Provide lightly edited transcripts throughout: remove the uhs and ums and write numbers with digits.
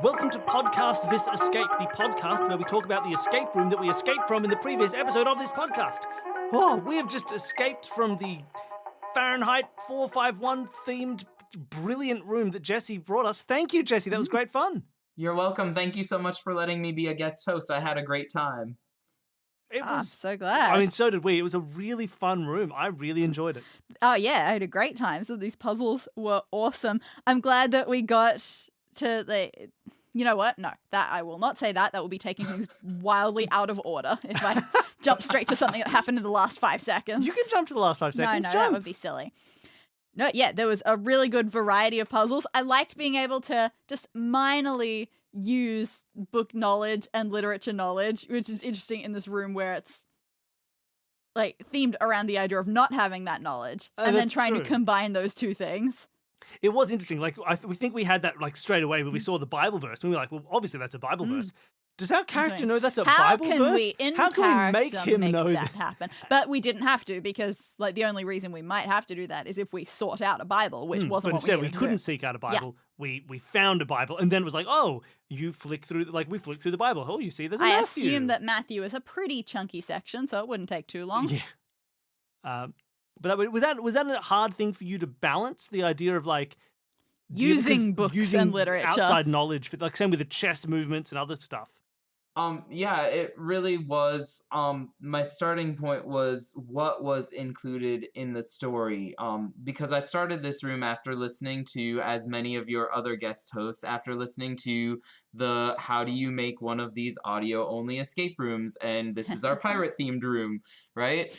Welcome to Podcast This Escape, the podcast where we talk about the escape room that we escaped from in the previous episode of this podcast. Oh, we have just escaped from the Fahrenheit 451 themed brilliant room that Jesse brought us. Thank you, Jesse. That was great fun. You're welcome. Thank you so much for letting me be a guest host. I had a great time. It was so glad. I mean, so did we. It was a really fun room. I really enjoyed it. Oh yeah, I had a great time. So these puzzles were awesome. I'm glad that we got to the. You know what? No, that I will not say that. That will be taking things wildly out of order if I jump straight to something that happened in the last 5 seconds. You can jump to the last 5 seconds. No, that would be silly. No, yeah, there was a really good variety of puzzles. I liked being able to just minorly use book knowledge and literature knowledge, which is interesting in this room where it's like themed around the idea of not having that knowledge and then trying to combine those two things. It was interesting. Like, we think we had that like straight away when we saw the Bible verse. And we were like, well, obviously that's a Bible verse. Does our character know that's a Bible verse? How can we make him know that happen? But we didn't have to, because like the only reason we might have to do that is if we sought out a Bible, which wasn't. But instead, we couldn't seek out a Bible. Yeah. We found a Bible, and then it was like, oh, you flick through, like we flicked through the Bible. Oh, you see, there's a Matthew. I assume that Matthew is a pretty chunky section, so it wouldn't take too long. Yeah. But was that a hard thing for you to balance, the idea of like using books and literature, outside knowledge, like same with the chess movements and other stuff? Yeah, it really was. My starting point was what was included in the story. Because I started this room after listening to, as many of your other guest hosts, after listening to the how do you make one of these audio only escape rooms, and this is our pirate themed room, right?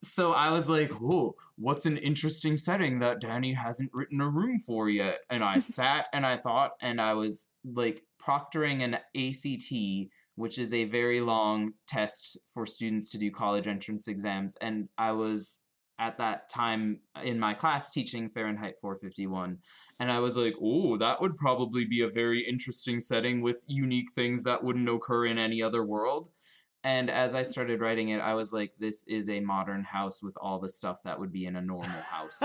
So I was like, oh, what's an interesting setting that Danny hasn't written a room for yet? And I sat and I thought, and I was like proctoring an ACT, which is a very long test for students to do college entrance exams. And I was at that time in my class teaching Fahrenheit 451. And I was like, oh, that would probably be a very interesting setting with unique things that wouldn't occur in any other world. And as I started writing it, I was like, this is a modern house with all the stuff that would be in a normal house.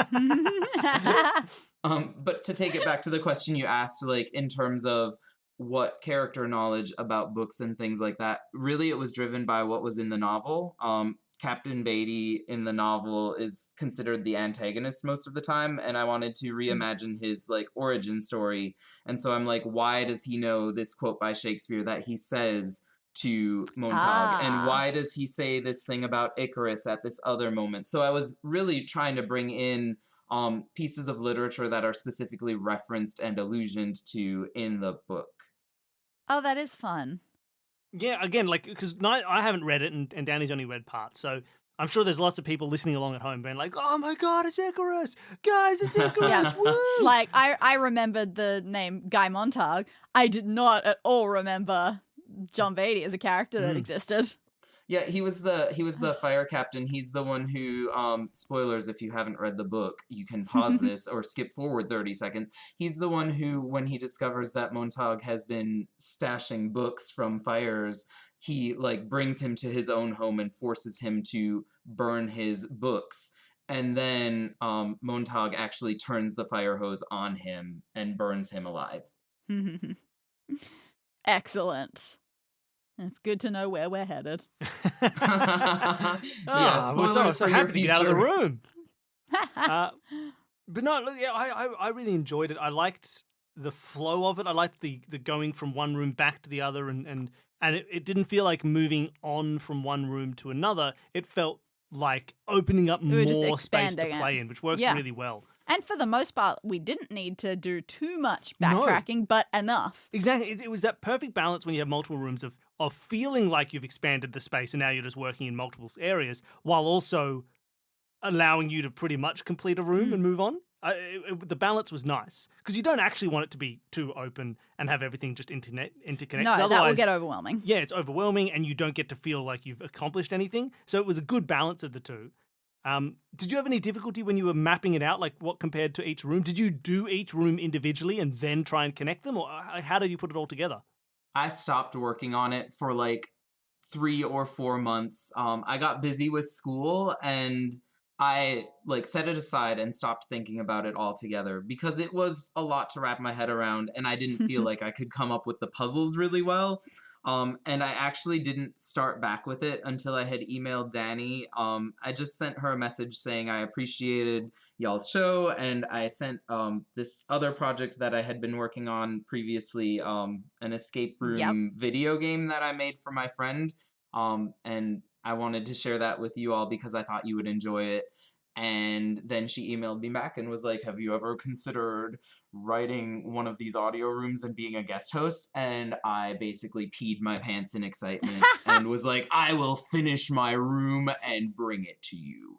But to take it back to the question you asked, like in terms of what character knowledge about books and things like that, really it was driven by what was in the novel. Captain Beatty in the novel is considered the antagonist most of the time, and I wanted to reimagine his like origin story. And so I'm like, why does he know this quote by Shakespeare that he says to Montag, and why does he say this thing about Icarus at this other moment? So I was really trying to bring in pieces of literature that are specifically referenced and allusioned to in the book. Oh, that is fun. Yeah, again, like, because I haven't read it, and Danny's only read parts, so I'm sure there's lots of people listening along at home being like, oh my god, it's Icarus! Guys, it's Icarus! Woo! Like, I remembered the name Guy Montag. I did not at all remember John Beatty as a character that existed. Yeah, he was the fire captain. He's the one who, spoilers if you haven't read the book, you can pause this or skip forward 30 seconds. He's the one who, when he discovers that Montag has been stashing books from fires, he like brings him to his own home and forces him to burn his books. And then Montag actually turns the fire hose on him and burns him alive. Excellent. It's good to know where we're headed. Yeah, we're so happy to get out of the room. But no, look, yeah, I really enjoyed it. I liked the flow of it. I liked the going from one room back to the other, and it didn't feel like moving on from one room to another. It felt like opening up more space to play in, which worked really well. And for the most part, we didn't need to do too much backtracking, but enough. Exactly. It was that perfect balance when you have multiple rooms of feeling like you've expanded the space and now you're just working in multiple areas, while also allowing you to pretty much complete a room and move on. The balance was nice, because you don't actually want it to be too open and have everything just interconnected. No, otherwise, that will get overwhelming. Yeah, it's overwhelming and you don't get to feel like you've accomplished anything. So it was a good balance of the two. Did you have any difficulty when you were mapping it out, like what compared to each room? Did you do each room individually and then try and connect them, or how did you put it all together? I stopped working on it for like 3 or 4 months. I got busy with school, and I like set it aside and stopped thinking about it altogether because it was a lot to wrap my head around, and I didn't feel like I could come up with the puzzles really well. And I actually didn't start back with it until I had emailed Danny. I just sent her a message saying I appreciated y'all's show, and I sent this other project that I had been working on previously, an escape Yep. room video game that I made for my friend. And I wanted to share that with you all because I thought you would enjoy it. And then she emailed me back and was like, have you ever considered writing one of these audio rooms and being a guest host? And I basically peed my pants in excitement and was like, I will finish my room and bring it to you.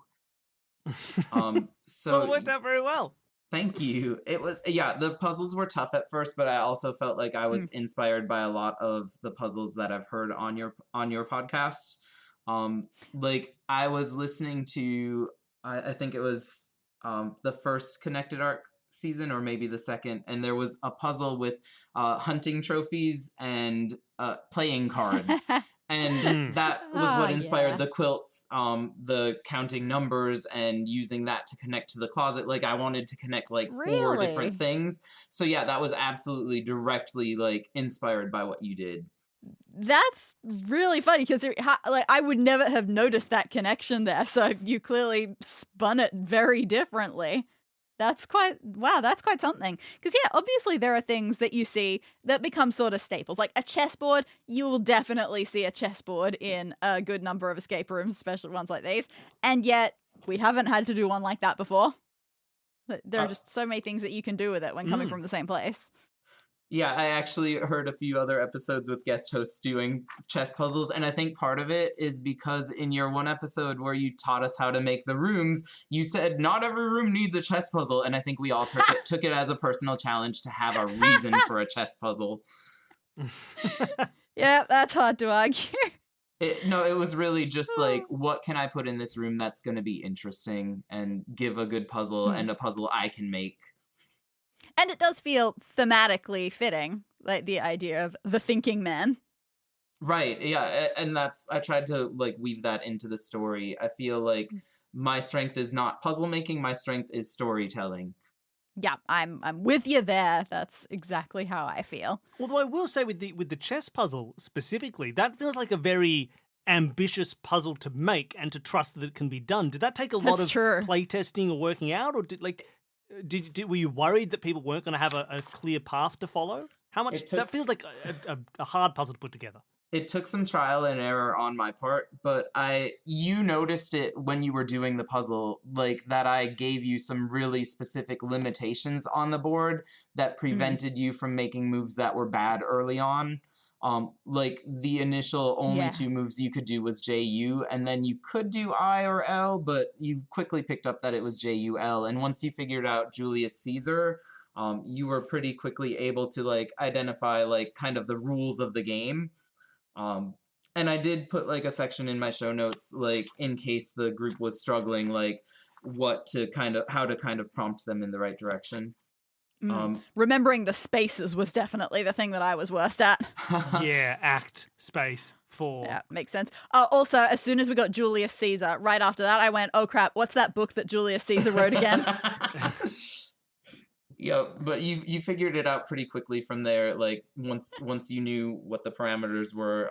So Well, it worked out very well. Thank you. It was, yeah, the puzzles were tough at first, but I also felt like I was inspired by a lot of the puzzles that I've heard on your podcast. Like I was listening to I think it was the first Connected Arc season or maybe the second, and there was a puzzle with hunting trophies and playing cards. And that was what inspired the quilts, the counting numbers and using that to connect to the closet. Like I wanted to connect like 4 different things. So yeah, that was absolutely directly like inspired by what you did. That's really funny because like I would never have noticed that connection there. So you clearly spun it very differently. That's quite something. Because yeah, obviously there are things that you see that become sort of staples. Like a chessboard, you'll definitely see a chessboard in a good number of escape rooms, especially ones like these. And yet we haven't had to do one like that before. There are just so many things that you can do with it when coming from the same place. Yeah, I actually heard a few other episodes with guest hosts doing chess puzzles, and I think part of it is because in your one episode where you taught us how to make the rooms, you said not every room needs a chess puzzle, and I think we all took it as a personal challenge to have a reason for a chess puzzle. Yeah, that's hard to argue. No, it was really just like, what can I put in this room that's going to be interesting and give a good puzzle and a puzzle I can make. And it does feel thematically fitting, like the idea of the thinking man. Right, yeah, and I tried to like weave that into the story. I feel like my strength is not puzzle making, my strength is storytelling. Yeah, I'm with you there. That's exactly how I feel. Although I will say with the chess puzzle specifically, that feels like a very ambitious puzzle to make and to trust that it can be done. Did that take a lot of playtesting or working out, or were you worried that people weren't going to have a clear path to follow? How much that feels like a hard puzzle to put together. It took some trial and error on my part, but you noticed it when you were doing the puzzle, like that I gave you some really specific limitations on the board that prevented you from making moves that were bad early on. Like the initial only 2 moves you could do was JU, and then you could do I or L, but you quickly picked up that it was JUL. And once you figured out Julius Caesar, you were pretty quickly able to like identify like kind of the rules of the game. And I did put like a section in my show notes, like in case the group was struggling, like how to kind of prompt them in the right direction. Remembering the spaces was definitely the thing that I was worst at. Yeah, act, space, 4. Yeah, makes sense. Also, as soon as we got Julius Caesar, right after that, I went, oh crap, what's that book that Julius Caesar wrote again? Yeah, but you figured it out pretty quickly from there. Like once you knew what the parameters were,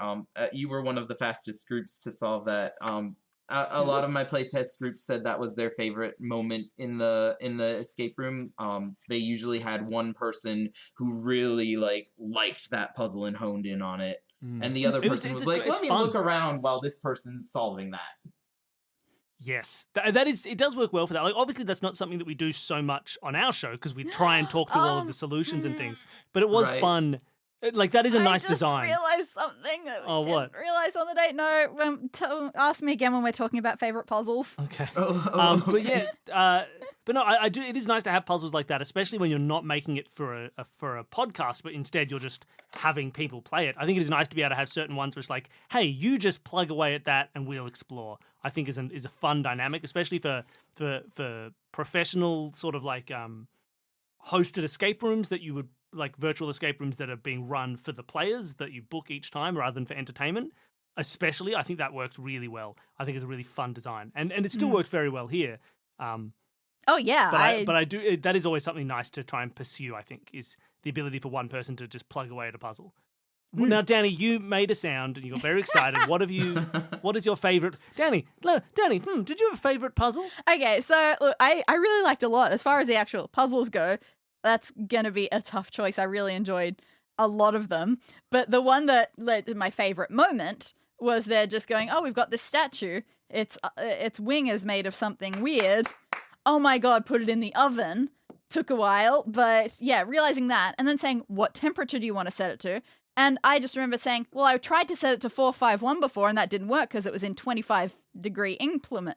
you were one of the fastest groups to solve that. A lot of my playtest groups said that was their favorite moment in the escape room. They usually had one person who really liked that puzzle and honed in on it, and the other person was like, "Let me look around while this person's solving that." Yes, it does work well for that. Like, obviously, that's not something that we do so much on our show because we try and talk through all of the solutions and things. But it was fun. Like, that is a nice design. I just realized something that we didn't realize on the date. No, ask me again when we're talking about favorite puzzles. Okay. But yeah, but no, I do. It is nice to have puzzles like that, especially when you're not making it for a podcast, but instead you're just having people play it. I think it is nice to be able to have certain ones where it's like, hey, you just plug away at that and we'll explore. I think is a fun dynamic, especially for professional sort of like hosted escape rooms that you would like virtual escape rooms that are being run for the players that you book each time rather than for entertainment. especially, I think that worked really well. I think it's a really fun design, and it still worked very well here. Oh yeah, But I do. That is always something nice to try and pursue. I think is the ability for one person to just plug away at a puzzle. Now, Danny, you made a sound and you got very excited. What is your favorite? Danny, did you have a favorite puzzle? Okay, so look, I really liked a lot. As far as the actual puzzles go, that's going to be a tough choice. I really enjoyed a lot of them. But the one that led to my favorite moment was they're just going, oh, we've got this statue. Its wing is made of something weird. Oh my God, put it in the oven. Took a while, but yeah, realizing that and then saying, what temperature do you want to set it to? And I just remember saying, well, I tried to set it to 451 before and that didn't work because it was in 25-degree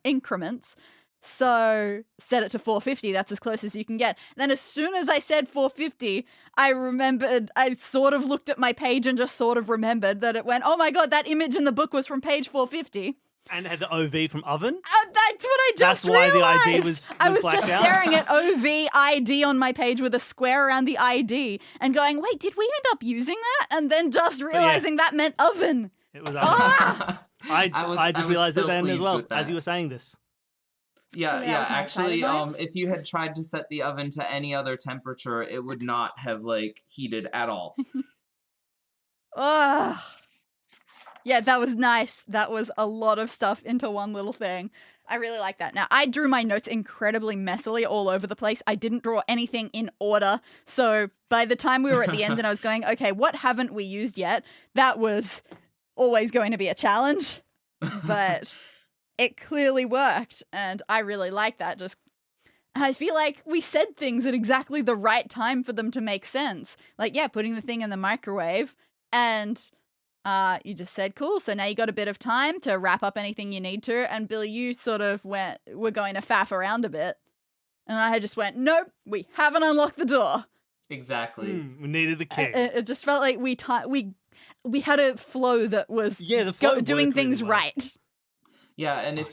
increments. So set it to 450. That's as close as you can get. Then as soon as I said 450, I remembered, I sort of looked at my page and just sort of remembered that it went, oh my God, that image in the book was from page 450. And had the OV from oven? That's what I just realized. That's why the ID was I was blacked just out? staring at OV ID on my page with a square around the ID and going, wait, did we end up using that? And then just realizing that meant oven. It was oven. Ah! I just realized so it then as pleased well, with that. as you were saying this. Yeah, So that yeah. was my Actually, excited voice? if you had tried to set the oven to any other temperature, it would not have heated at all. Oh. Yeah, that was nice. That was a lot of stuff into one little thing. I really like that. Now, I drew my notes incredibly messily all over the place. I didn't draw anything in order. So by the time we were at the end and I was going, okay, what haven't we used yet? That was always going to be a challenge. But it clearly worked. And I really like that. And I feel like we said things at exactly the right time for them to make sense. Like, yeah, putting the thing in the microwave and... you just said, cool, so now you got a bit of time to wrap up anything you need to. And Bill, you sort of we're going to faff around a bit. And I just went, nope, we haven't unlocked the door. Exactly. We needed the key. It just felt like we had a flow that was the flow doing worked things really well. right. Yeah, and Oh,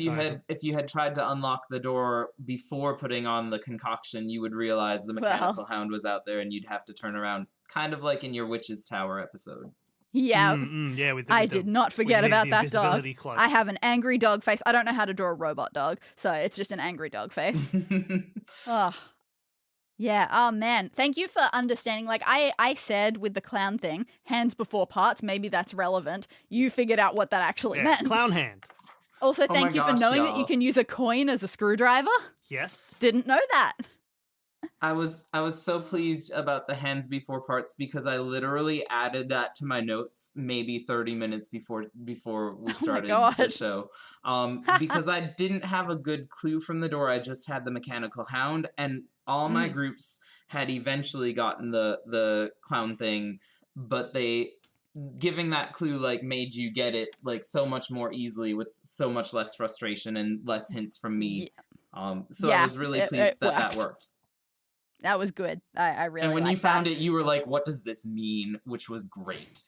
if you had tried to unlock the door before putting on the concoction, you would realize the mechanical hound was out there and you'd have to turn around, kind of like in your Witch's Tower episode. Yeah. Yeah, I did not forget about that dog. invisibility cloak. I have an angry dog face. I don't know how to draw a robot dog, so it's just an angry dog face. Oh. Yeah, oh man. Thank you for understanding. Like I said with the clown thing, hands before parts, maybe that's relevant. You figured out what that actually meant. Clown hand. Also, Oh thank my you for gosh, knowing that y'all. you can use a coin as a screwdriver. Yes. Didn't know that. I was so pleased about the hands before parts because I literally added that to my notes maybe 30 minutes before we started the God. show. Because I didn't have a good clue from the door. I just had the mechanical hound, and all my groups had eventually gotten the clown thing, but giving that clue made you get it so much more easily with so much less frustration and less hints from me. So I was really pleased that worked. That was good. I really And when you liked found that. it, you were like, what does this mean? Which was great.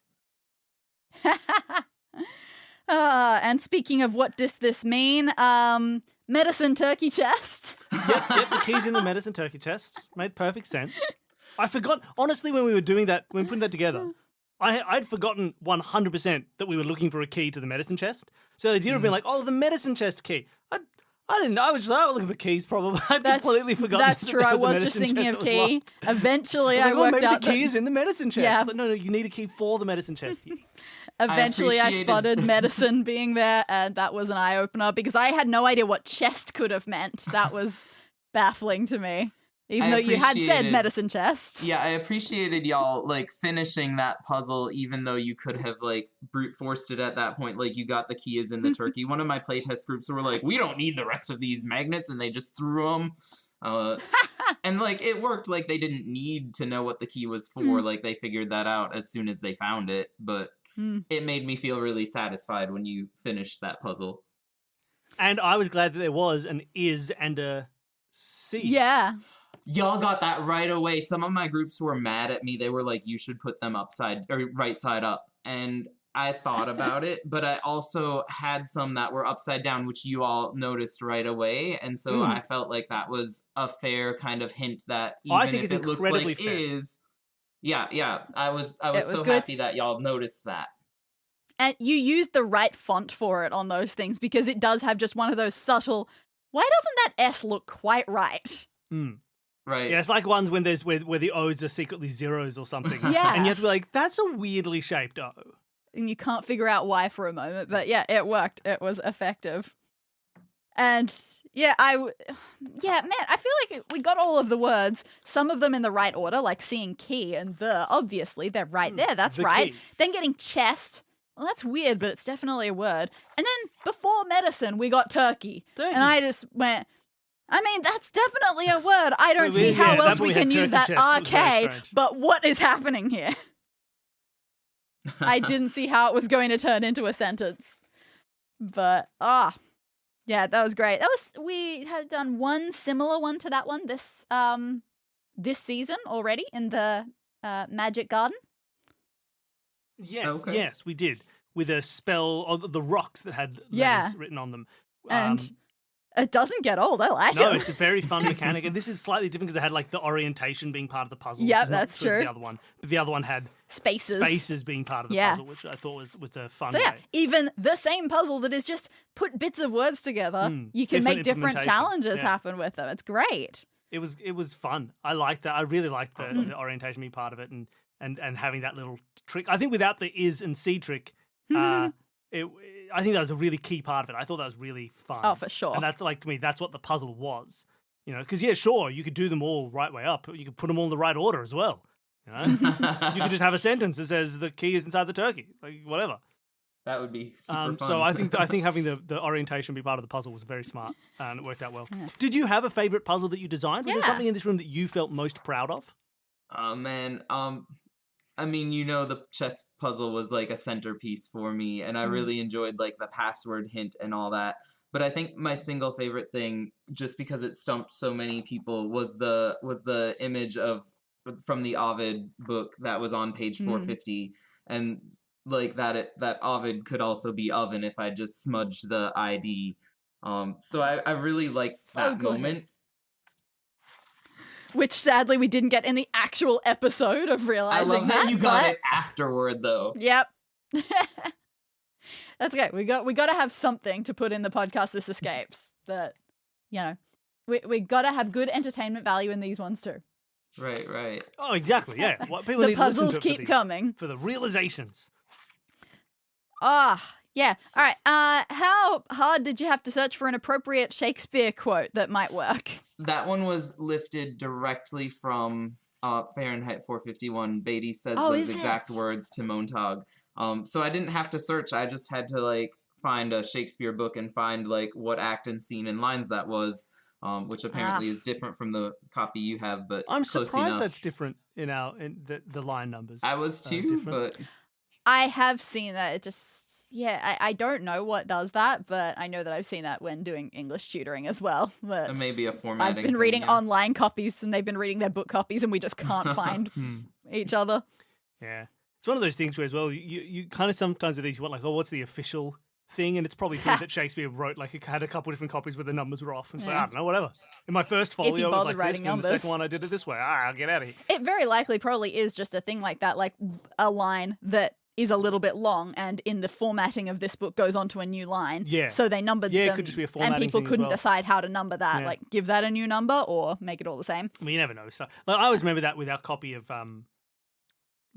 And speaking of what does this mean, medicine turkey chest. Yep, the key's in the medicine turkey chest. Made perfect sense. I forgot, honestly, when we were doing that, when putting that together, I'd forgotten 100% that we were looking for a key to the medicine chest. So the idea of being like, oh, the medicine chest key. I didn't know. I was just looking for keys, probably. I'd completely forgotten. That's true. I was just thinking of key. Eventually, I worked maybe out the key is in the medicine chest. Yeah. But no, you need a key for the medicine chest. Eventually, I spotted medicine being there, and that was an eye-opener because I had no idea what chest could have meant. That was baffling to me. Even though you had said medicine chest. Yeah, I appreciated y'all finishing that puzzle, even though you could have brute forced it at that point. You got the key is in the turkey. One of my playtest groups were like, we don't need the rest of these magnets, and they just threw them. And it worked. They didn't need to know what the key was for. They figured that out as soon as they found it. But it made me feel really satisfied when you finished that puzzle. And I was glad that there was an is and a C. Yeah. Y'all got that right away. Some of my groups were mad at me. They were like, you should put them right side up. And I thought about it, but I also had some that were upside down, which you all noticed right away. And so I felt like that was a fair kind of hint that even if it looks like fair. is. Yeah. I was so good. happy that y'all noticed that. And you used the right font for it on those things because it does have just one of those subtle, why doesn't that S look quite right? Right. Yeah, it's like ones when there's where the O's are secretly zeros or something. Yeah. And you have to be like, that's a weirdly shaped O. And you can't figure out why for a moment. But yeah, it worked. It was effective. And yeah, man, I feel like we got all of the words, some of them in the right order, like seeing key and the, obviously, they're right there. That's the right. key. Then getting chest. Well, that's weird, but it's definitely a word. And then before medicine, we got turkey. Turkey. And I just went, I mean, that's definitely a word. I don't Well, see how yeah, else that's when we we had can use turkey that chest. It was very RK, strange. but what is happening here? I didn't see how it was going to turn into a sentence. But, yeah, that was great. We have done one similar one to that one this season already in the Magic Garden. Yes, Okay. yes, we did. With a spell, or the rocks that had Yeah. letters written on them. And it doesn't get old. I like No, it. it's a very fun mechanic. And this is slightly different because it had like the orientation being part of the puzzle. Yep, which is not that's true for true. The other one. But the other one had Spaces. being part of the Yeah. puzzle, which I thought was a fun So yeah, way. even the same puzzle that is just put bits of words together, you can make different implementation. challenges Yeah. happen with them. It's great. It was fun. I liked that. I really liked Awesome. the orientation being part of it and having that little trick. I think without the is and see trick, I think that was a really key part of it. I thought that was really fun. Oh, for sure. And that's like, to me, that's what the puzzle was. You know, because yeah, sure, you could do them all right way up. But you could put them all in the right order as well. You know, you could just have a sentence that says the key is inside the turkey, like whatever. That would be super fun. So I think having the orientation be part of the puzzle was very smart and it worked out well. Yeah. Did you have a favorite puzzle that you designed? Was there Yeah. something in this room that you felt most proud of? Oh man, I mean, the chess puzzle was like a centerpiece for me, and I really enjoyed like the password hint and all that. But I think my single favorite thing, just because it stumped so many people, was the image from the Ovid book that was on page 450, and like that Ovid could also be oven if I just smudged the ID. So I really liked So that good. moment. Which sadly we didn't get in the actual episode of I realizing love that you got but- it afterward though. Yep. That's okay. We got to have something to put in the podcast This Escapes that, we got to have good entertainment value in these ones too. Right. Oh, exactly. Yeah, what people The need to listen puzzles to keep coming. for the realizations. Yeah. All right. How hard did you have to search for an appropriate Shakespeare quote that might work? That one was lifted directly from Fahrenheit 451. Beatty says Oh, those is exact it? words to Montag. So I didn't have to search. I just had to like find a Shakespeare book and find like what act and scene and lines that was, which apparently is different from the copy you have. But I'm close surprised enough. that's different in the line numbers. I was too, but I have seen that. It just, I don't know what does that, but I know that I've seen that when doing English tutoring as well. But it may be a formatting. I've been thing, reading yeah. online copies and they've been reading their book copies and we just can't find each other. Yeah. It's one of those things where as well, you kind of sometimes with these, you want like, oh, what's the official thing? And it's probably true that Shakespeare wrote, like, he had a couple different copies where the numbers were off. And so, I don't know, whatever. In my first folio, it was like bothered this, writing and the numbers. second one I did it this way. I'll get out of here. It very likely probably is just a thing like that, like a line that is a little bit long and in the formatting of this book goes on to a new line. Yeah. So they numbered Yeah, it them could just be a and formatting people thing as couldn't well. decide how to number that. Yeah. Like give that a new number or make it all the same. Well, you never know. So, like, I always remember that with our copy of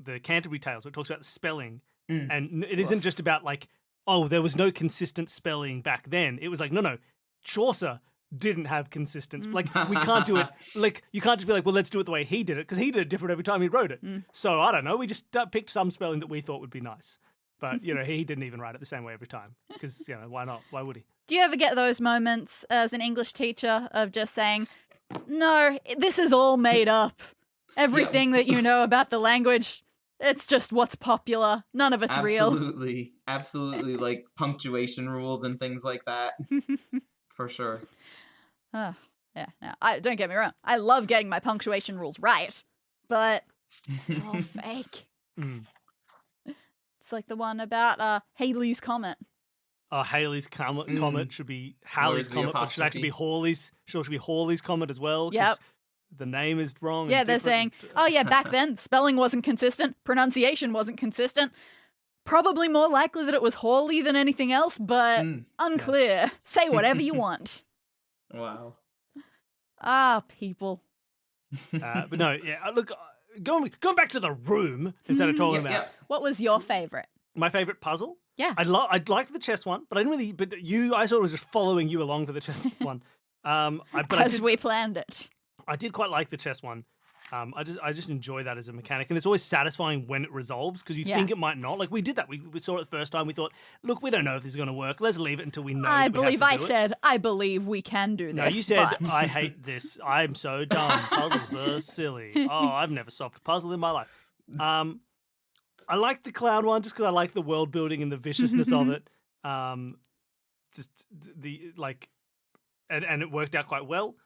the Canterbury Tales, where it talks about the spelling. And it isn't just about like, oh, there was no consistent spelling back then. It was like, no, Chaucer didn't have consistent. Like, we can't do it. Like, you can't just be like, well, let's do it the way he did it, because he did it different every time he wrote it. So I don't know. We just picked some spelling that we thought would be nice. But, he didn't even write it the same way every time. Because, why not? Why would he? Do you ever get those moments as an English teacher of just saying, no, this is all made up. Everything that you know about the language, it's just what's popular. None of it's real. Absolutely. Like punctuation rules and things like that. For sure. Yeah. Now, don't get me wrong. I love getting my punctuation rules right, but it's all fake. It's like the one about Halley's Comet. Halley's comet should be Halley's the comet, but should actually be Hawley's. Should be Hawley's comet as well. 'cause Yep. The name is wrong. Yeah, and they're different saying, oh yeah, back then spelling wasn't consistent, pronunciation wasn't consistent. Probably more likely that it was Hawley than anything else, but unclear. Say whatever you want. Wow. Ah, people. But no, yeah. Look, going back to the room instead of talking about What was your favorite? my favorite puzzle. Yeah. I liked the chess one, but I didn't really. But I sort of was just following you along for the chess one. We planned it. I did quite like the chess one. I just enjoy that as a mechanic, and it's always satisfying when it resolves because you think it might not. Like we did that. We saw it the first time. We thought, look, we don't know if this is going to work. Let's leave it until we know. I believe we can do this. No, you said but... I hate this. I'm so dumb. Puzzles are silly. Oh, I've never solved a puzzle in my life. I like the clown one just because I like the world building and the viciousness of it. Just the like, and it worked out quite well.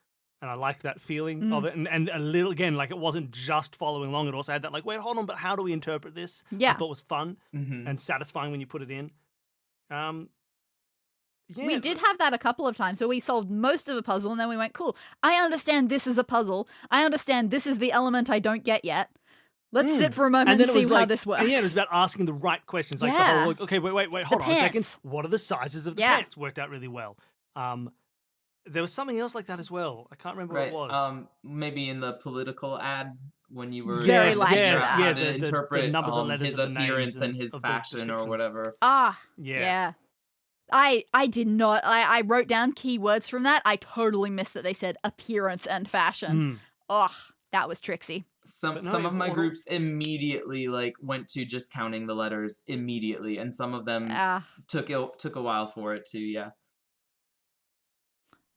And I liked that feeling of it. And a little, again, like it wasn't just following along. It also had that like, wait, hold on, but how do we interpret this? Yeah. I thought it was fun and satisfying when you put it in. We did have that a couple of times where we solved most of a puzzle and then we went, cool, I understand this is a puzzle. I understand this is the element I don't get yet. Let's sit for a moment and see how this works. And yeah, it was about asking the right questions. Like the whole, like, okay, wait, hold on a second. What are the sizes of the pants? Worked out really well. There was something else like that as well. I can't remember what it was. Maybe in the political ad when you were very likely to interpret the numbers and letters his of the appearance and his fashion or whatever. Yeah. I did not. I wrote down keywords from that. I totally missed that they said appearance and fashion. That was tricksy. Some of my groups immediately went to just counting the letters immediately, and some of them took a while for it to.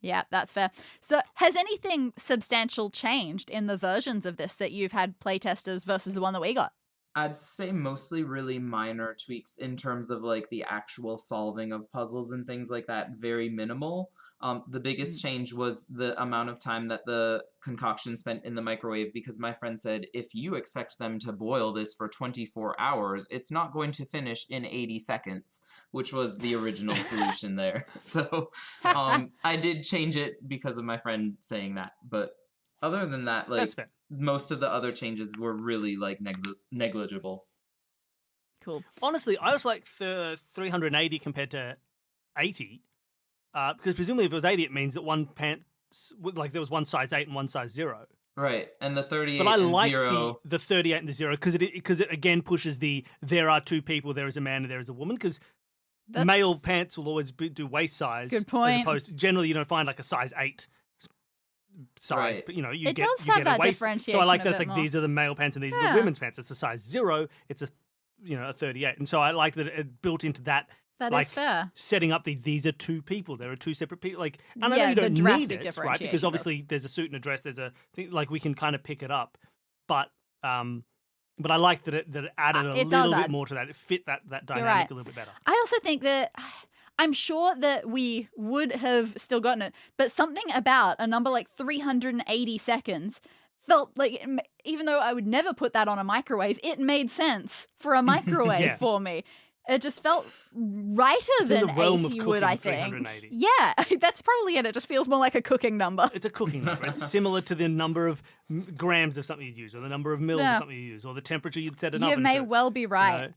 Yeah, that's fair. So has anything substantial changed in the versions of this that you've had playtesters versus the one that we got? I'd say mostly really minor tweaks in terms of the actual solving of puzzles and things like that. Very minimal. The biggest change was the amount of time that the concoction spent in the microwave, because my friend said, if you expect them to boil this for 24 hours, it's not going to finish in 80 seconds, which was the original solution there. So I did change it because of my friend saying that. But other than that, that's fair. Most of the other changes were really negligible. Cool. Honestly, I was like 380 compared to 80. Because presumably if it was 80, it means that one pants, there was one size 8 and one size 0. Right, and the 38 but I and like 0... the 38 and the 0 because it again pushes there are two people, there is a man and there is a woman, because male pants will always do waist size. Good point. As opposed to, generally you don't find a size 8 size, right. but you it get does have a that waist. differentiation. So I like that it's more. These are the male pants and these are the women's pants. It's a size 0. It's a 38, and so I like that it built into that. That is fair. Setting up these are two people. There are two separate people. And I know you don't need it, right? Because obviously there's a suit and a dress. There's a thing, we can kind of pick it up, but I like that it added a little bit more to that. It fit that dynamic a little bit better. I also think that I'm sure that we would have still gotten it, but something about a number like 380 seconds felt like, even though I would never put that on a microwave, it made sense for a microwave for me. It just felt righter than 80 would, I think. Yeah, that's probably it. It just feels more like a cooking number. It's a cooking number. It's similar to the number of grams of something you'd use, or the number of mils of something you use, or the temperature you'd set it up. You may well be right.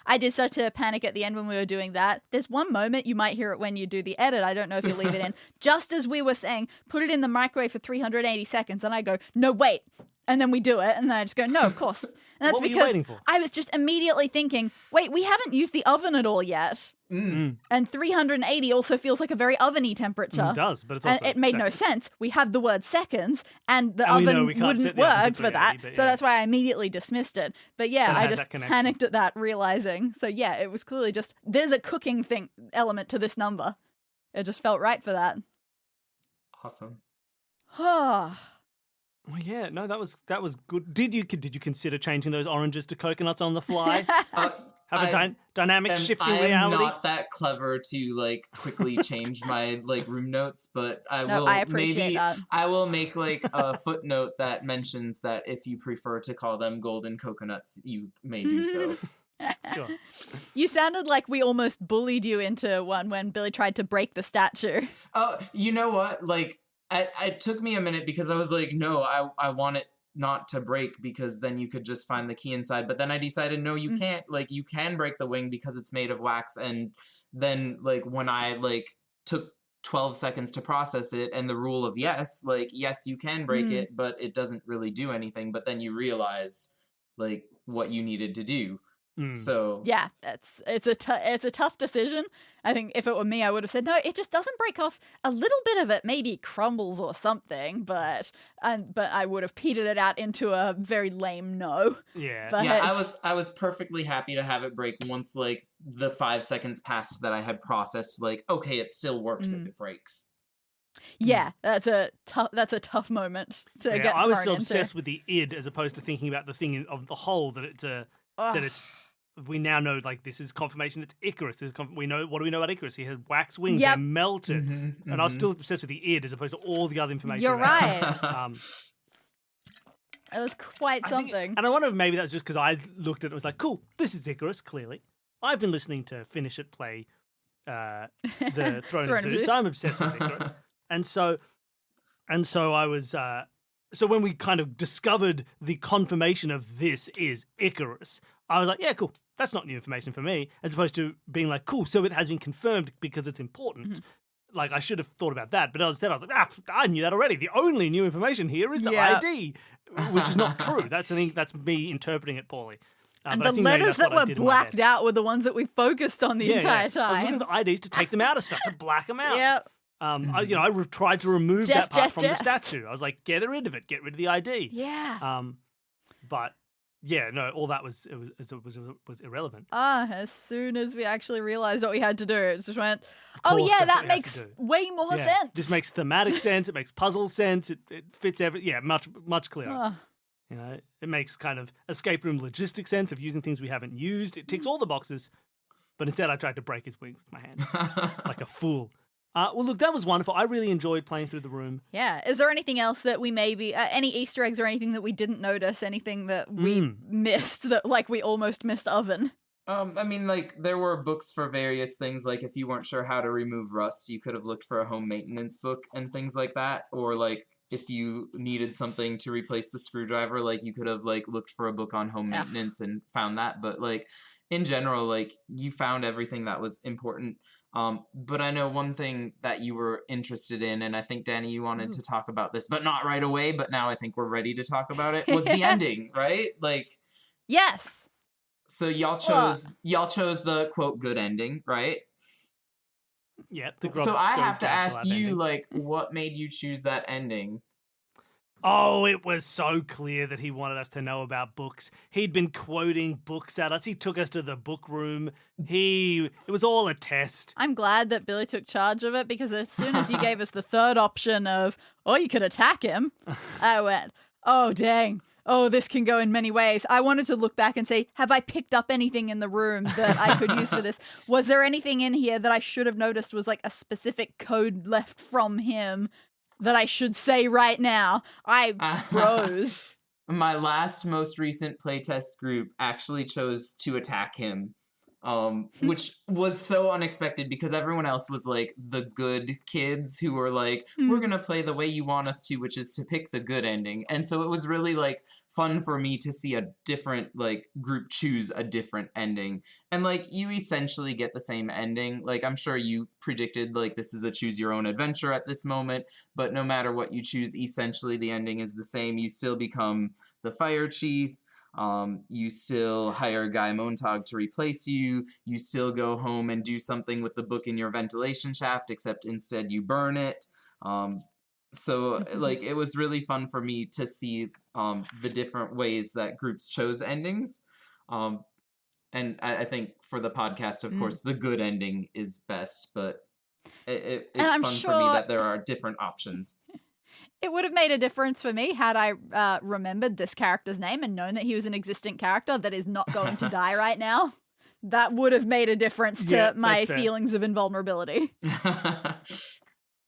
I did start to panic at the end when we were doing that. There's one moment, you might hear it when you do the edit, I don't know if you leave it in, just as we were saying, put it in the microwave for 380 seconds, and I go, no, wait. And then we do it, and then I just go, no, of course. And that's what were because you waiting for? I was just immediately thinking, wait, we haven't used the oven at all yet. And 380 also feels like a very oven-y temperature. It does, but it's also it made no sense. We have the word seconds, and the oven wouldn't work for that. So that's why I immediately dismissed it. But yeah, I just panicked at that, realizing. So yeah, it was clearly just, there's a cooking element to this number. It just felt right for that. Awesome. Well, yeah, no, that was good. Did you consider changing those oranges to coconuts on the fly? Have a dynamic shifting reality? I'm not that clever to quickly change my room notes, but I will make a footnote that mentions that if you prefer to call them golden coconuts, you may do so. Sure. You sounded like we almost bullied you into one when Billy tried to break the statue. Oh, you know what? It took me a minute because I was like, no, I want it not to break because then you could just find the key inside. But then I decided, no, you can't. Like, you can break the wing because it's made of wax. And then, like, when I, like, took 12 seconds to process it and the rule of yes, like, yes, you can break it, but it doesn't really do anything. But then you realized, like, what you needed to do. So yeah, it's a tough decision. I think if it were me, I would have said no. It just doesn't break off. A little bit of it maybe crumbles or something, but I would have petered it out into a very lame no. Yeah, but yeah. I was perfectly happy to have it break once like the 5 seconds passed that I had processed. Like, okay, it still works if it breaks. Yeah, that's a tough moment to get. I was so into. obsessed with the id as opposed to thinking about the thing of the whole that it's. We now know, like, this is confirmation it's Icarus. We know, what do we know about Icarus? He has wax wings, they're melted. And I was still obsessed with the id as opposed to all the other information. You're right. It was quite something. And I wonder if maybe that was just because I looked at it and was like, cool, this is Icarus, clearly. I've been listening to Finish It play the Throne of Zeus. I'm obsessed with Icarus. And so I was... So when we kind of discovered the confirmation of this is Icarus, I was like, yeah, cool. That's not new information for me. As opposed to being like, cool, so it has been confirmed because it's important. Like, I should have thought about that. But instead I was like, I knew that already. The only new information here is the ID, which is not true. That's me interpreting it poorly. And the letters that were blacked out were the ones that we focused on the entire time. I was looking at the IDs to take them out of stuff, to black them out. Yep. I tried to remove that part from the statue. I was like, get rid of it. Get rid of the ID. Yeah. But yeah, no, all that was irrelevant. As soon as we actually realized what we had to do, it just went, oh yeah, that makes way more sense. This makes thematic sense. It makes puzzle sense. It fits much clearer. You know, it makes kind of escape room logistic sense of using things we haven't used. It ticks all the boxes. But instead, I tried to break his wing with my hand like a fool. Well, look, that was wonderful. I really enjoyed playing through the room. Yeah. Is there anything else that we maybe, any Easter eggs or anything that we didn't notice? Anything that we missed that, like, we almost missed Oven? I mean, like, there were books for various things. Like, if you weren't sure how to remove rust, you could have looked for a home maintenance book and things like that. Or, like, if you needed something to replace the screwdriver, like, you could have, like, looked for a book on home maintenance and found that. But, like, in general, like, you found everything that was important. But I know one thing that you were interested in, and I think, Danny, you wanted to talk about this, but not right away, but now I think we're ready to talk about it, was the ending, right? Like, yes. So y'all chose the, quote, good ending, right? Yeah. So I have to ask you, ending. Like, what made you choose that ending? Oh, it was so clear that he wanted us to know about books. He'd been quoting books at us. He took us to the book room. It was all a test. I'm glad that Billy took charge of it, because as soon as you gave us the third option of, you could attack him, I went, oh, dang. Oh, this can go in many ways. I wanted to look back and say, have I picked up anything in the room that I could use for this? Was there anything in here that I should have noticed was like a specific code left from him that I should say right now? I froze. My most recent playtest group actually chose to attack him, which was so unexpected because everyone else was like the good kids who were like, we're gonna play the way you want us to, which is to pick the good ending. And so it was really like fun for me to see a different like group choose a different ending. And like you essentially get the same ending. Like I'm sure you predicted like this is a choose your own adventure at this moment, but no matter what you choose, essentially the ending is the same. You still become the fire chief. You still hire Guy Montag to replace you. You still go home and do something with the book in your ventilation shaft, except instead you burn it. So like it was really fun for me to see the different ways that groups chose endings. And I think for the podcast, of course, the good ending is best, but it's fun for me that there are different options. It would have made a difference for me had I remembered this character's name and known that he was an existent character that is not going to die right now. That would have made a difference to my feelings of invulnerability.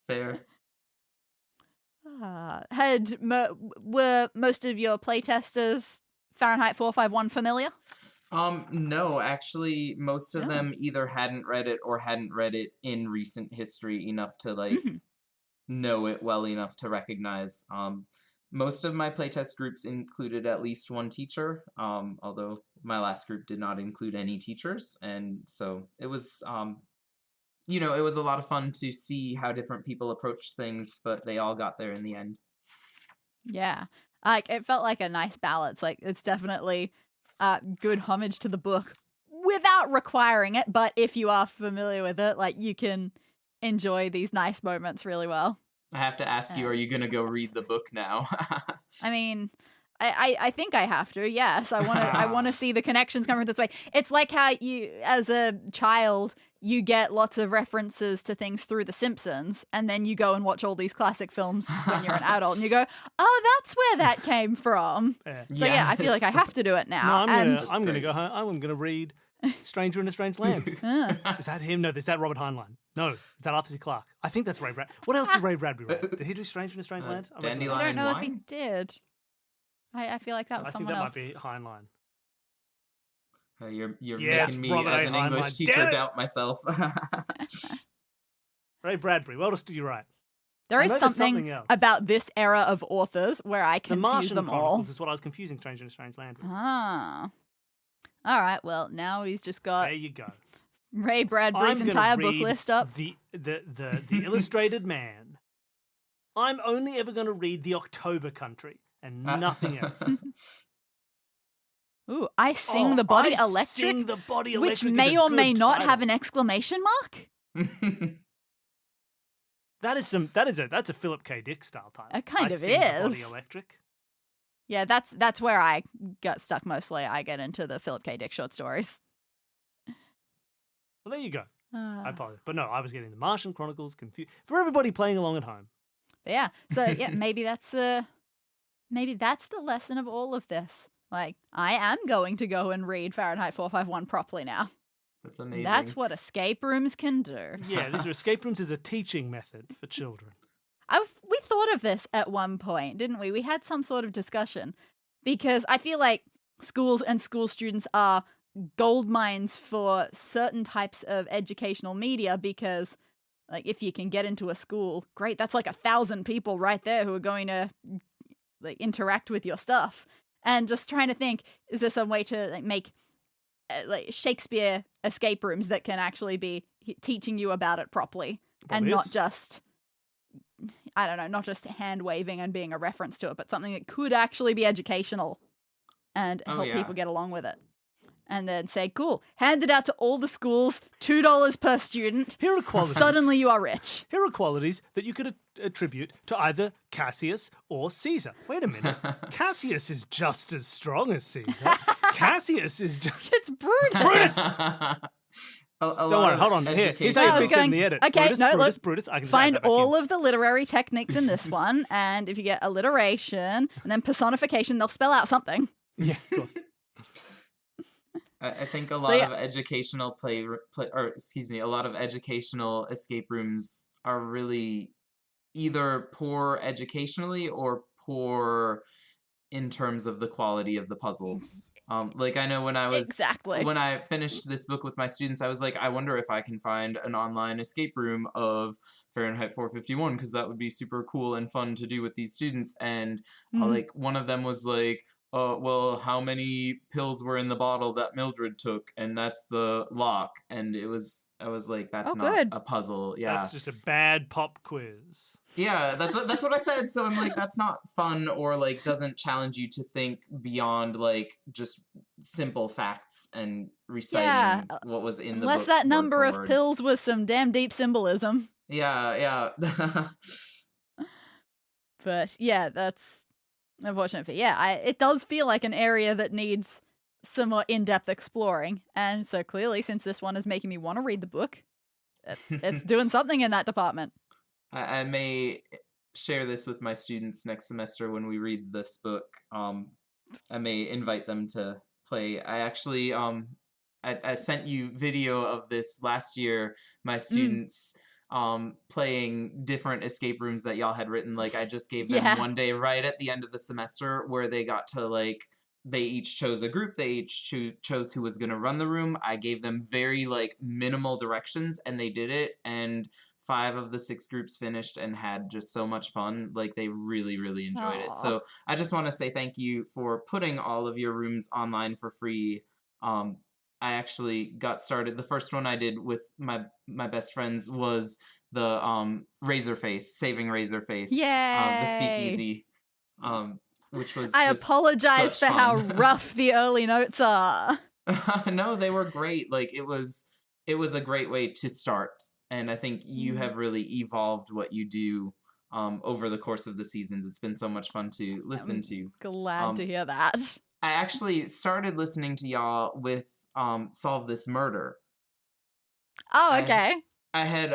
Fair. Were most of your playtesters Fahrenheit 451 familiar? No, actually, most of them either hadn't read it or hadn't read it in recent history enough to like know it well enough to recognize. Most of my playtest groups included at least one teacher, although my last group did not include any teachers. And so it was, it was a lot of fun to see how different people approach things, but they all got there in the end. Yeah. It felt like a nice balance. Like, it's definitely good homage to the book without requiring it, but if you are familiar with it, like, you can enjoy these nice moments really well. I have to ask you, are you going to go read the book now? I mean, I think I have to. Yes, I want to see the connections coming this way. It's like how you, as a child, you get lots of references to things through The Simpsons, and then you go and watch all these classic films when you're an adult, and you go, "Oh, that's where that came from." So yeah, I feel like I have to do it now. No, I'm gonna go home. I'm gonna read Stranger in a Strange Land. Is that him? No, is that Robert Heinlein? No, is that Arthur C. Clarke? I think that's Ray Bradbury. What else did Ray Bradbury write? Did he do Stranger in a Strange Land? Dandelion I don't know Wine? if he did. I feel like that was someone else. I think that might be Heinlein. You're Yes, making me, Robert as an A. English Heinlein. teacher, Damn it! doubt myself. Ray Bradbury. What else did you write? There I is know there's something something else. about this era of authors where I The confuse Martian them all. Chronicles is what I was confusing Stranger in a Strange Land with. Ah. All right, well, now he's just got There you go. Ray Bradbury's I'm gonna entire book read list up. The Illustrated Man. I'm only ever going to read The October Country and nothing else. Ooh, I Sing the Body I Electric, Sing the Body which Electric may is a or may good not title. have an exclamation mark. That's a Philip K. Dick style title. It kind I of Sing the Body is. Electric. Yeah, that's where I got stuck mostly. I get into the Philip K. Dick short stories. Well, there you go. I Uh, apologize. But no, I was getting the Martian Chronicles confused. For everybody playing along at home. yeah, so yeah, maybe that's the lesson of all of this. Like, I am going to go and read Fahrenheit 451 properly now. That's amazing. That's what escape rooms can do. Yeah, these are escape rooms as a teaching method for children. We thought of this at one point, didn't we? We had some sort of discussion because I feel like schools and school students are gold mines for certain types of educational media because, like, if you can get into a school, great, that's like 1,000 people right there who are going to, like, interact with your stuff. And just trying to think, is there some way to, like, make like Shakespeare escape rooms that can actually be teaching you about it properly and not just, I don't know, not just hand waving and being a reference to it, but something that could actually be educational and help people get along with it. And then say, cool, hand it out to all the schools, $2 per student. Here are qualities. Suddenly you are rich. Here are qualities that you could attribute to either Cassius or Caesar. Wait a minute. Cassius is just as strong as Caesar. Cassius is just... It's Brutus. Brutus! Don't worry, hold on. Here's how you fix it in the edit. Okay, Brutus. I can find add that back all in. of the literary techniques in this one, and if you get alliteration and then personification, they'll spell out something. Yeah, of course. I think a lot of educational a lot of educational escape rooms are really either poor educationally or poor in terms of the quality of the puzzles. Like, I know when I finished this book with my students, I was like, I wonder if I can find an online escape room of Fahrenheit 451 because that would be super cool and fun to do with these students. And like, one of them was like, well, how many pills were in the bottle that Mildred took? And that's the lock. And I was like, that's not a puzzle. Yeah. That's just a bad pop quiz. Yeah, that's what I said. So I'm like, that's not fun, or like doesn't challenge you to think beyond like just simple facts and reciting what was in the book. Unless that number of word. pills was some damn deep symbolism. Yeah. But yeah, that's unfortunate. But yeah, it does feel like an area that needs some more in-depth exploring. And so clearly, since this one is making me want to read the book, it's doing something in that department. I may share this with my students next semester when we read this book. I may invite them to play. I actually I sent you video of this last year. My students playing different escape rooms that y'all had written. Like, I just gave them one day right at the end of the semester where they got to, like, they each chose a group. They each chose who was going to run the room. I gave them very, like, minimal directions, and they did it. And 5 of the 6 groups finished and had just so much fun. Like, they really, really enjoyed it. So I just want to say thank you for putting all of your rooms online for free. I actually got started. The first one I did with my best friends was the Razorface, saving Razorface, the speakeasy, which was I just apologize for such how fun. rough the early notes are. No, they were great. Like, it was a great way to start, and I think you have really evolved what you do over the course of the seasons. It's been so much fun to listen to. Glad to hear that. I actually started listening to y'all with Solve This Murder. Oh, okay. I had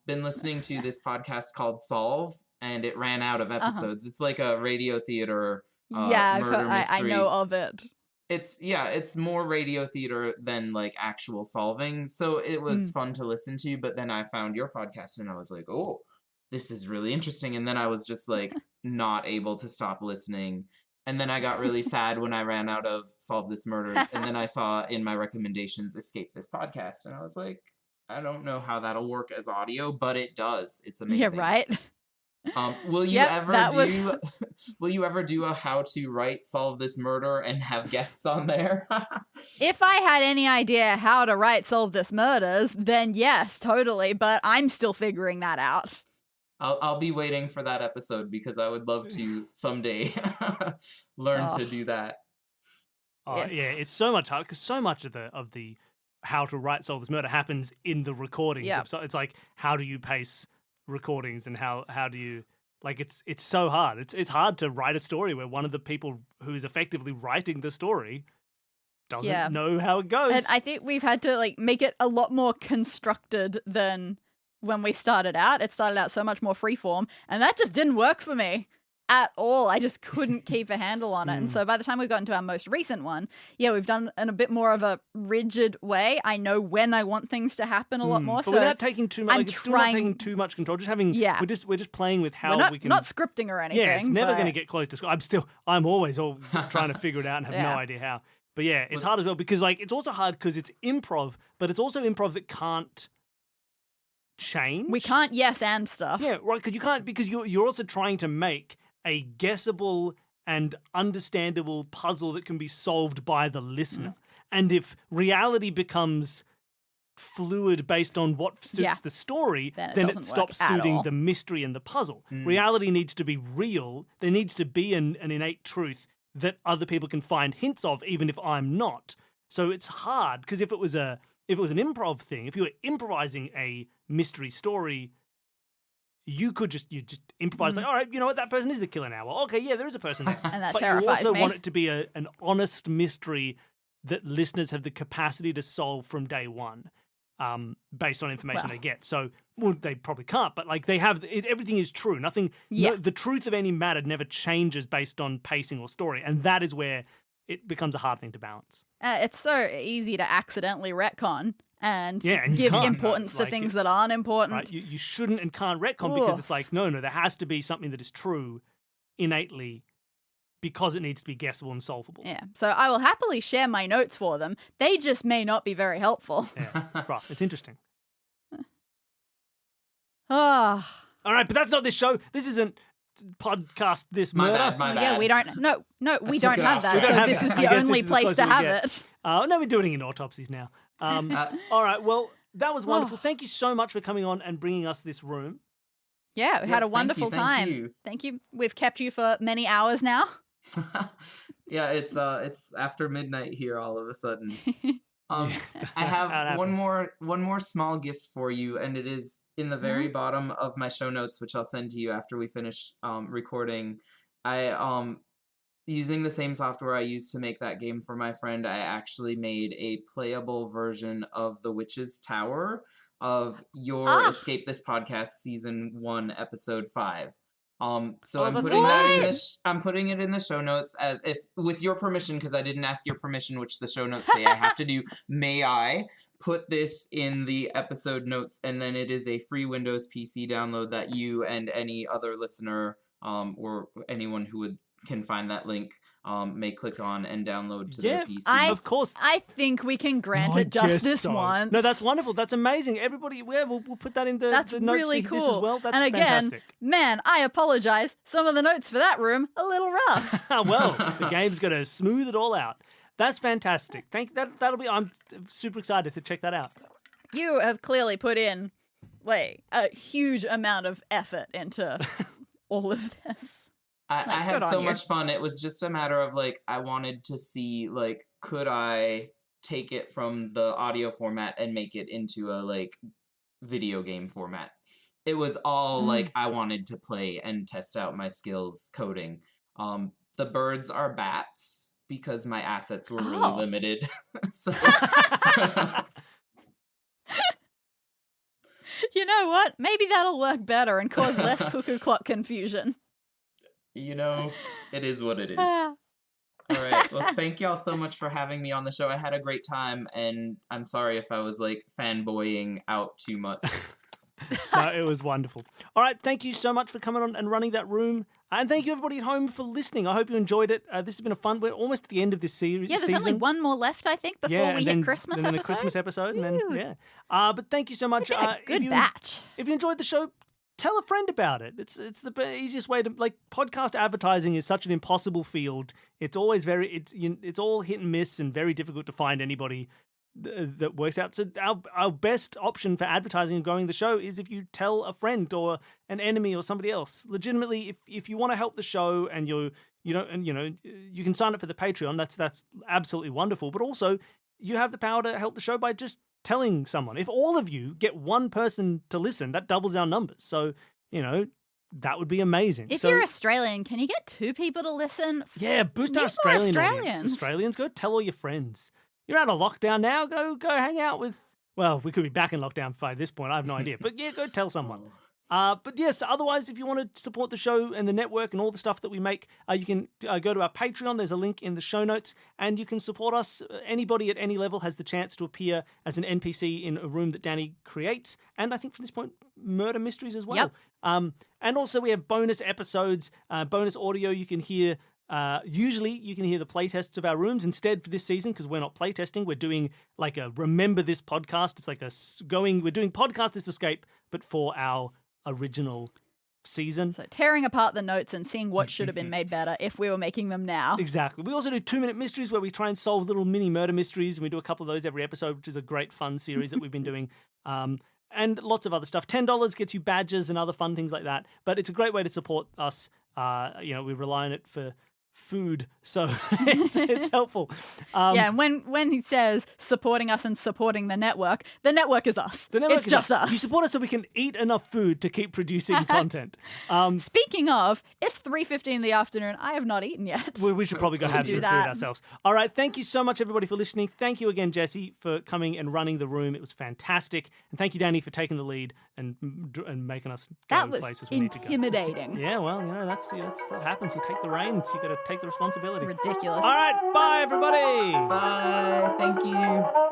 been listening to this podcast called Solve, and it ran out of episodes. It's like a radio theater murder mystery. I know of it. It's more radio theater than like actual solving. So it was fun to listen to, but then I found your podcast and I was like, oh, this is really interesting. And then I was just like not able to stop listening. And then I got really sad when I ran out of Solve This Murders. And then I saw in my recommendations Escape This Podcast. And I was like, I don't know how that'll work as audio, but it does. It's amazing. Yeah, right? Will you ever do a how to write Solve This Murder and have guests on there? If I had any idea how to write Solve This Murders, then yes, totally. But I'm still figuring that out. I'll be waiting for that episode because I would love to someday learn to do that. Yeah, it's so much hard because so much of the how to write Solve This Murder happens in the recordings. Yeah. So it's like, how do you pace recordings and how do you, like, it's so hard. It's hard to write a story where one of the people who is effectively writing the story doesn't know how it goes. And I think we've had to like make it a lot more constructed than when we started out. It started out so much more freeform, and that just didn't work for me at all. I just couldn't keep a handle on it. And so by the time we got into our most recent one, we've done in a bit more of a rigid way. I know when I want things to happen a lot more. But without taking too much, it's still not taking too much control. Just having, we're just playing with how we can. Not scripting or anything. Yeah, it's never going to get close to. I'm always trying to figure it out and have no idea how. But yeah, it's hard as well because like it's also hard because it's improv, but it's also improv that can't change. We can't yes and stuff. Yeah, right. Because you can't, because you're also trying to make a guessable and understandable puzzle that can be solved by the listener. And if reality becomes fluid based on what suits the story, then it stops suiting the mystery and the puzzle. Reality needs to be real. There needs to be an innate truth that other people can find hints of, even if I'm not. So it's hard because if it was an improv thing, if you were improvising a mystery story, you just improvise like, all right, you know what, that person is the killer now. Well, okay, yeah, there is a person there. And that but terrifies you also me. want it to be an honest mystery that listeners have the capacity to solve from day one, based on information they get. So, they probably can't, but like they have, everything is true. Nothing, the truth of any matter never changes based on pacing or story. And that is where it becomes a hard thing to balance. It's so easy to accidentally retcon and and give importance to things that aren't important. Right? You shouldn't and can't retcon because it's like, no, there has to be something that is true innately because it needs to be guessable and solvable. Yeah, so I will happily share my notes for them. They just may not be very helpful. Yeah, it's rough. It's interesting. All right, but that's not this show. This isn't podcast this my murder. bad. Yeah, we don't. No, we don't have that. So this is the only place to have it. No, we're doing it in autopsies now. All right, well, that was wonderful. Thank you so much for coming on and bringing us this room. Yeah, we had a wonderful time. Thank you. We've kept you for many hours now. Yeah, it's after midnight here all of a sudden. I have one more small gift for you, and it is in the very bottom of my show notes, which I'll send to you after we finish recording. I using the same software I used to make that game for my friend, I actually made a playable version of The Witch's Tower of your Escape This Podcast Season 1, Episode 5. So I'm putting that I'm putting it in the show notes as if with your permission, because I didn't ask your permission, which the show notes say I have to do. May I put this in the episode notes? And then it is a free Windows PC download that you and any other listener or anyone who would can find that link may click on and download to Yeah, their PC. of course. I think we can grant I it just guess this so. once. No, that's wonderful. That's amazing. Everybody, yeah, we'll put that in the That's the notes really to cool. this as well. That's and again, fantastic. man, I apologize. Some of the notes for that room a little rough. Well, the game's going to smooth it all out. That's fantastic. That'll be. I'm super excited to check that out. You have clearly put in a huge amount of effort into all of this. I good had on so you. much fun. It was just a matter of like I wanted to see like could I take it from the audio format and make it into a like video game format. It was all like I wanted to play and test out my skills coding. The birds are bats because my assets were really limited. So You know what? Maybe that'll work better and cause less cuckoo clock confusion. you know, it is what it is. Ah. All right. Well, thank y'all so much for having me on the show. I had a great time, and I'm sorry if I was like fanboying out too much. No, it was wonderful. All right, thank you so much for coming on and running that room. And thank you, everybody at home, for listening. I hope you enjoyed it. This has been a fun... We're almost at the end of this series. Yeah, there's only one more left, I think, before we hit Christmas and then episode. a Christmas episode. And then, Woo. yeah. But thank you so much. It's been a good batch. If you enjoyed the show, tell a friend about it. It's the easiest way to... Like, podcast advertising is such an impossible field. It's always it's all hit and miss and very difficult to find anybody that works out. So our best option for advertising and growing the show is if you tell a friend or an enemy or somebody else. Legitimately, if you want to help the show and you can sign up for the Patreon. That's absolutely wonderful. But also, you have the power to help the show by just telling someone. If all of you get one person to listen, that doubles our numbers. So that would be amazing. If you're Australian, can you get 2 people to listen? Yeah, boost our Need more Australian audience. Australians. Australians, go tell all your friends. You're out of lockdown now. Go hang out with... Well, we could be back in lockdown by this point. I have no idea. But yeah, go tell someone. But yes, otherwise, if you want to support the show and the network and all the stuff that we make, you can go to our Patreon. There's a link in the show notes. And you can support us. Anybody at any level has the chance to appear as an NPC in a room that Danny creates. And I think from this point, murder mysteries as well. Yep. And also we have bonus episodes, bonus audio you can hear. Usually you can hear the playtests of our rooms. Instead for this season, because we're not playtesting, we're doing like a Remember This podcast. It's like we're doing Podcast This Escape, but for our original season. So tearing apart the notes and seeing what should have been made better if we were making them now. Exactly. We also do 2-minute mysteries where we try and solve little mini murder mysteries, and we do a couple of those every episode, which is a great fun series that we've been doing. And lots of other stuff. $10 gets you badges and other fun things like that. But it's a great way to support us. We rely on it for food, so it's helpful. Yeah, and when he says supporting us and supporting the network is us. The network it's is just us. You support us so we can eat enough food to keep producing content. Speaking of, it's 3:15 in the afternoon. I have not eaten yet. We should probably go have do some that. food ourselves. All right, thank you so much, everybody, for listening. Thank you again, Jesse, for coming and running the room. It was fantastic. And thank you, Danny, for taking the lead and making us go That was places we need to go. intimidating. Yeah, well, that's what happens. You take the reins. You got to take the responsibility. Ridiculous. All right, bye, everybody. Bye. Thank you.